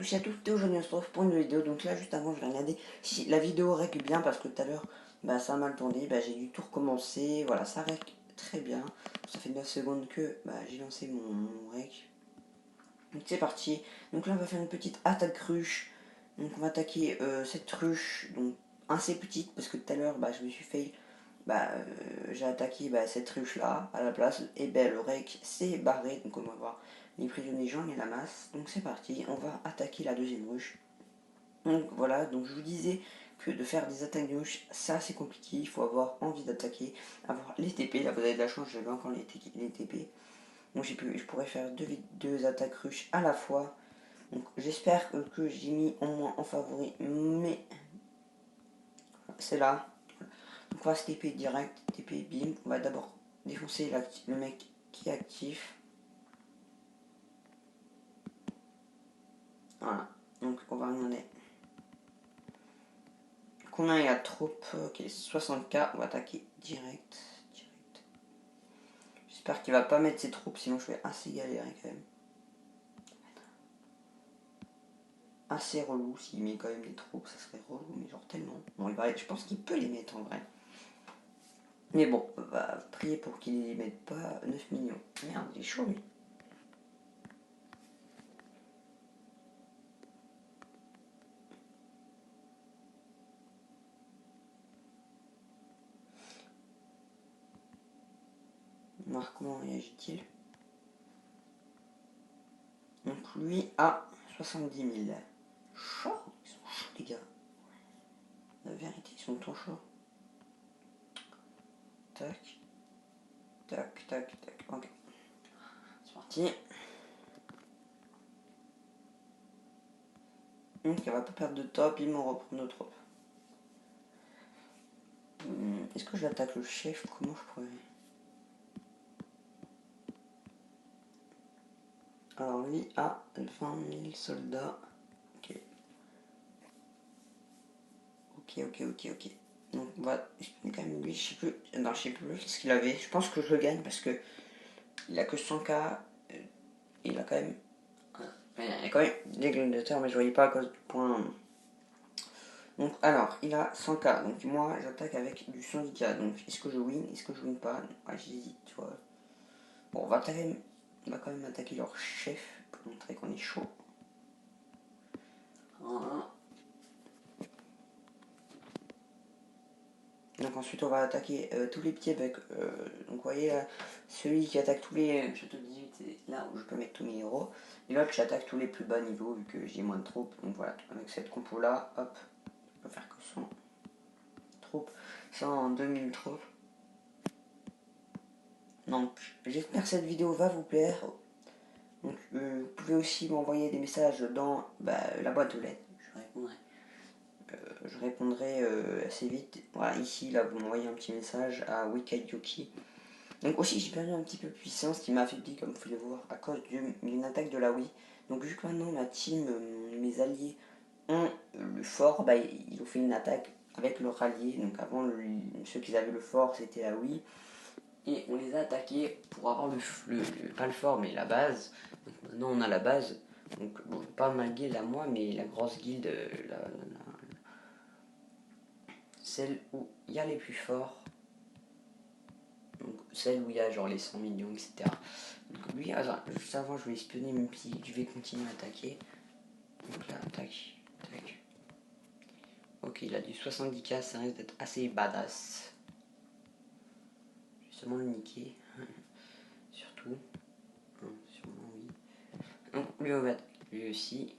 Salut à tous, aujourd'hui on se retrouve pour une nouvelle vidéo. Donc là juste avant je vais regarder si la vidéo règle bien parce que tout à l'heure ça a mal tourné, j'ai dû tout recommencer. Voilà, ça règle très bien. Ça fait 9 secondes que j'ai lancé mon rec. Donc c'est parti. Donc là on va faire une petite attaque ruche. Donc on va attaquer cette ruche, donc assez petite parce que tout à l'heure je me suis fait j'ai attaqué cette ruche là à la place et le rec s'est barré, donc on va voir les prisonniers j'en ai la masse. Donc c'est parti, on va attaquer la deuxième ruche. Donc voilà, donc je vous disais que de faire des attaques de ruche ça c'est compliqué, il faut avoir envie d'attaquer, avoir les TP. Là vous avez de la chance, j'avais encore les TP, donc je pourrais faire deux attaques ruches à la fois. Donc j'espère que j'ai mis au moins en favori, mais c'est là. Donc on va se TP direct, TP bim. On va d'abord défoncer le mec qui est actif. Voilà, donc on va regarder combien il y a de troupes. Ok, 60k, on va attaquer direct. J'espère qu'il va pas mettre ses troupes, sinon je vais assez galérer quand même. Assez relou s'il met quand même des troupes, ça serait relou, mais genre tellement. Bon, je pense qu'il peut les mettre en vrai. Mais bon, on va prier pour qu'il ne les mette pas 9 millions. Merde, il est chaud lui. On va voir comment réagit-il. Donc lui a 70 000. Chaud, ils sont chauds les gars. La vérité, ils sont trop chauds. Tac. Tac, tac, tac. Ok. C'est parti. Donc on va pas perdre de top, ils m'ont repris nos troupes. Est-ce que j'attaque le chef? Comment je pourrais... Alors lui a 20 000 soldats. Ok. Ok. Donc on va espionner quand même lui, je sais plus. Non, je sais plus ce qu'il avait. Je pense que je le gagne parce que il a que 100k. Il a quand même... Il y a quand même des gladiateurs, mais je voyais pas à cause du point. Donc alors, il a 100k. Donc moi j'attaque avec du 110k. Donc est-ce que je win? Est-ce que je win pas? J'hésite, tu vois. Bon, on va quand même attaquer leur chef pour montrer qu'on est chaud. Voilà. Donc ensuite on va attaquer tous les petits avec, donc vous voyez là, celui qui attaque tous les châteaux 18 c'est là où je peux mettre tous mes héros. Et l'autre j'attaque tous les plus bas niveaux vu que j'ai moins de troupes. Donc voilà, avec cette compo là, hop, je peux faire que 100 troupes, 2000 troupes. Donc j'espère que cette vidéo va vous plaire. Donc vous pouvez aussi m'envoyer des messages dans la boîte aux lettres. Je répondrai assez vite. Voilà, ici, là, vous m'envoyez un petit message à Wikayuki. Donc aussi, j'ai perdu un petit peu de puissance qui m'a affaibli, comme vous pouvez le voir, à cause d'une attaque de la Wii. Donc vu que maintenant, ma team, mes alliés, ont le fort, ils ont fait une attaque avec le rallié. Donc avant, ceux qui avaient le fort, c'était la Wii. Et on les a attaqués pour avoir pas le fort, mais la base. Donc maintenant, on a la base. Donc, bon, pas ma guilde à moi, mais la grosse guilde, celle où il y a les plus forts, donc celle où il y a genre les 100 millions, etc. Donc lui, juste avant, je vais espionner, même si je vais continuer à attaquer. Donc là, tac. Ok, il a du 70k, ça risque d'être assez badass. Justement le niquer. Surtout. Sûrement oui. Donc lui, on va lui aussi.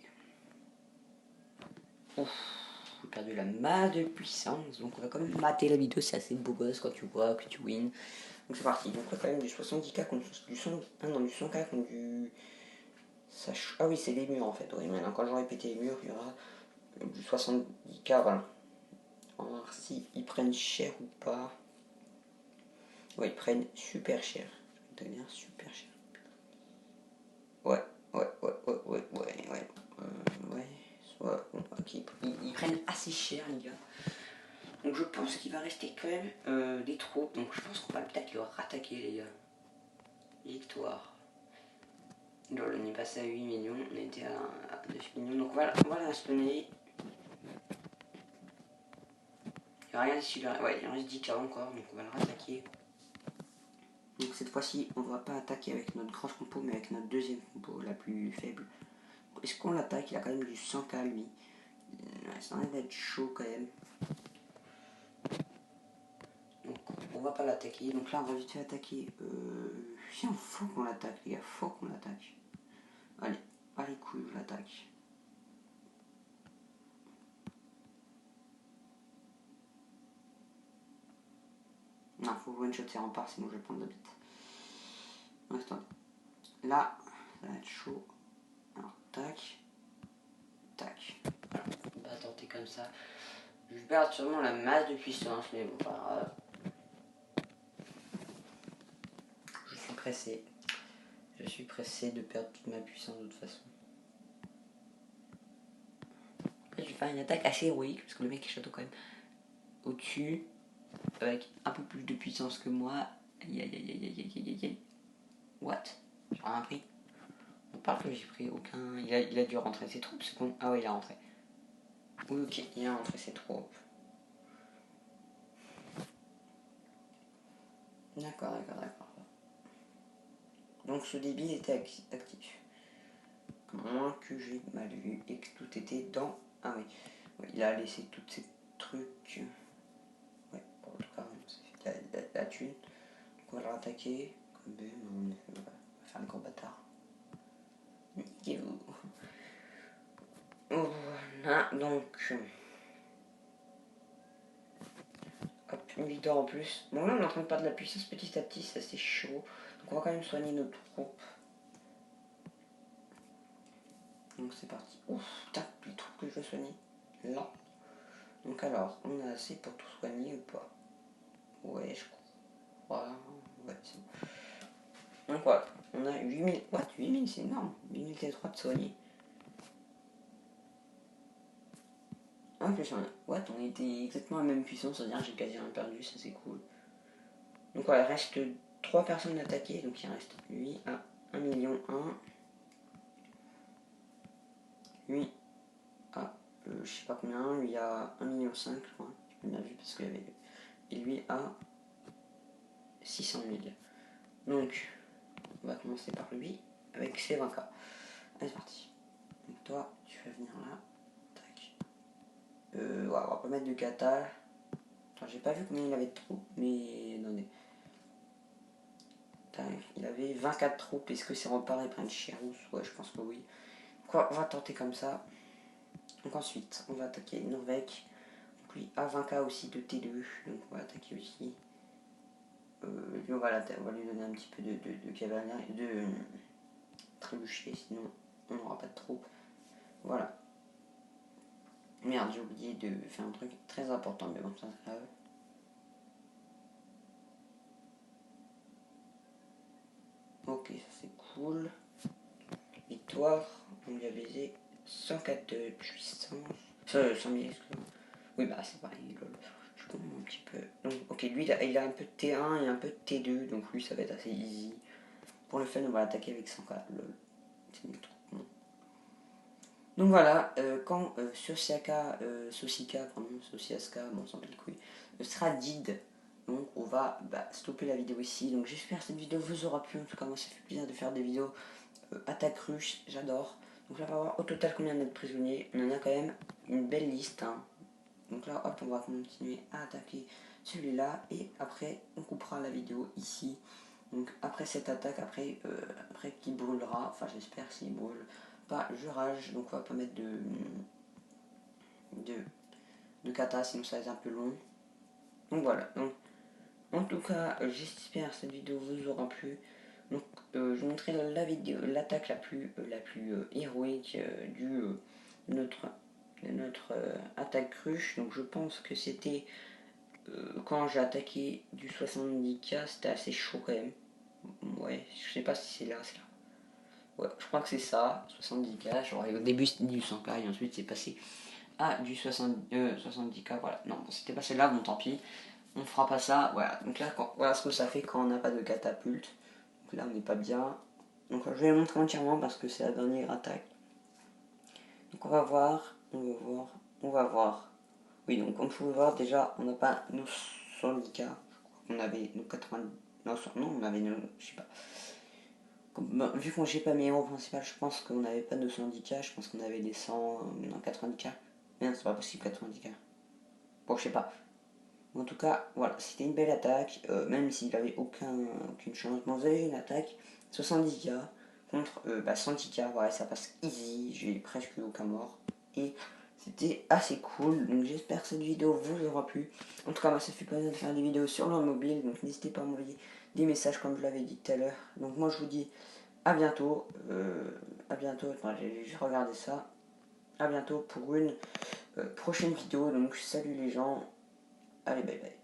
Ouf, j'ai perdu la masse de puissance, donc on va quand même mater la vidéo, c'est assez beau gosse quand tu vois que tu wins. Donc c'est parti, donc on a quand même du 70k contre du 100, du 100k contre du... Ah oui, c'est les murs en fait, oui, maintenant quand j'aurai pété les murs, il y aura du 70k, voilà. On va voir si ils prennent cher ou pas. Ouais, ils prennent super cher, je vais te dire super cher. Ouais. Ok, ils prennent assez cher les gars. Donc je pense qu'il va rester quand même des troupes. Donc je pense qu'on va peut-être le rattaquer les gars. Victoire. Genre on est passé à 8 millions, on était à 9 millions. Donc voilà, voilà un spawner. Il n'y a rien ici, ouais, il en reste 10 cas encore, donc on va le rattaquer. Donc cette fois-ci, on va pas attaquer avec notre grosse compo, mais avec notre deuxième compo, la plus faible. Est-ce qu'on l'attaque? Il a quand même du 100k lui. Ouais, ça va être chaud quand même. Donc on va pas l'attaquer. Donc là on va vite fait attaquer. Si on faut qu'on l'attaque les gars, faut qu'on l'attaque. Allez, pas les couilles, je l'attaque. Non, faut one shot ses remparts, sinon je vais prendre la bite. Attendez. Là, ça va être chaud. Alors, tac. Tac. Voilà. On va tenter comme ça. Je vais perdre sûrement la masse de puissance, mais bon, pas grave. Je suis pressé. Je suis pressé de perdre toute ma puissance de toute façon. Après, je vais faire une attaque assez héroïque, parce que le mec est château quand même au-dessus, avec un peu plus de puissance que moi. Aïe aïe aïe aïe aïe aïe aïe aïe. What? J'ai rien pris. On parle que j'ai pris aucun. Il a dû rentrer ses troupes, ce con. Ah ouais, il a rentré. Oui, ok, il a rentré ses troupes. D'accord, d'accord, d'accord. Donc ce débit était actif. Moins que j'ai mal vu et que tout était dans. Ah oui, ouais, il a laissé tous ces trucs. Ouais, pour le cas, ça fait la thune. Donc on va le rattaquer. Comme on va faire le gros bâtard. Niquez-vous. Voilà, donc. Hop, une victoire en plus. Bon là on est en train de perdre de la puissance petit à petit, c'est assez chaud. Donc on va quand même soigner nos troupes. Donc c'est parti. Ouf, putain, les troupes que je veux soigner. Là. Donc alors, on a assez pour tout soigner ou pas? Ouais, je crois. Ouais, c'est bon. Donc voilà, on a 8000. What? 8000, c'est énorme. 8000 T3 de soigner. Ah, plus on a. What? On était exactement à la même puissance, c'est-à-dire que j'ai quasiment perdu, ça c'est cool. Donc voilà, il reste 3 personnes attaquées, donc il reste lui à 1 million 1. Lui à je sais pas combien, lui à 1 million 5, je crois. J'ai bien vu parce qu'il y avait. Et lui à 600 000. Donc, on va commencer par lui avec ses 20k. Allez, c'est parti. Donc, toi, tu vas venir là. Tac. Ouais, on va pas mettre de kata. Attends, j'ai pas vu combien il avait de troupes, mais attendez. Tac, il avait 24 troupes. Est-ce que c'est reparé plein de Chirous? Ouais, je pense que oui. Quoi, on va tenter comme ça. Donc, ensuite, on va attaquer Norvège. Donc, lui a 20k aussi de T2. Donc, on va attaquer aussi. Lui, on va lui donner un petit peu de cavalerie, de trébucher, sinon on n'aura pas de troupes. Voilà. Merde, j'ai oublié de faire un truc très important, mais bon, ça c'est grave. Ok, ça c'est cool. Victoire, on lui a baisé 104 de puissance. 100 000, excusez-moi. Oui, bah c'est pareil, lol. Je comprends un petit peu. Donc, ok, lui il a un peu de T1 et un peu de T2, donc lui ça va être assez easy. Pour le fun, on va l'attaquer avec 100k, lol. C'est nul trop. Donc voilà, quand Sosiaka, bon, sans pile couille, sera dead, donc on va stopper la vidéo ici. Donc j'espère que cette vidéo vous aura plu. En tout cas, moi ça fait plaisir de faire des vidéos attaque ruche, j'adore. Donc là, on va voir au total combien de prisonniers. On en a quand même une belle liste. Hein. Donc là, hop, on va continuer à attaquer celui-là. Et après, on coupera la vidéo ici. Donc après cette attaque, après qu'il brûlera, enfin j'espère s'il brûle pas, je rage, donc on va pas mettre de kata, sinon ça va être un peu long. Donc voilà, donc en tout cas j'espère que cette vidéo vous aura plu. Donc je vous montrerai la vidéo, l'attaque la plus héroïque de notre attaque ruche. Donc je pense que c'était quand j'ai attaqué du 70k, c'était assez chaud quand même. Ouais, je sais pas si c'est là, c'est là. Ouais, je crois que c'est ça, 70k. Genre, au début c'était du 100k et ensuite c'est passé à du 70k. Voilà, non, bon, c'était passé là, bon tant pis. On fera pas ça. Voilà, donc là, voilà ce que ça fait quand on n'a pas de catapulte. Donc là, on n'est pas bien. Donc je vais le montrer entièrement parce que c'est la dernière attaque. Donc Donc on va voir, on va voir. Oui, donc comme vous pouvez voir, déjà, on n'a pas nos 110K. On avait nos 80... Non, on avait nos... Je sais pas. Vu qu'on j'ai pas mes héros principaux, je pense qu'on n'avait pas nos 110K. Je pense qu'on avait des 100... Non, 90K. Mais non, c'est pas possible, 90K. Bon, je sais pas. En tout cas, voilà, c'était une belle attaque. Même s'il avait aucune chance. Bon, vous avez une attaque. 70K contre 110K. Voilà, ça passe easy. J'ai presque eu aucun mort. Et c'était assez cool. Donc j'espère que cette vidéo vous aura plu. En tout cas, moi, ça fait plaisir de faire des vidéos sur leur mobile. Donc n'hésitez pas à m'envoyer des messages comme je l'avais dit tout à l'heure. Donc moi, je vous dis à bientôt. À bientôt. Attends, j'ai juste regardé ça. À bientôt pour une prochaine vidéo. Donc salut les gens. Allez, bye bye.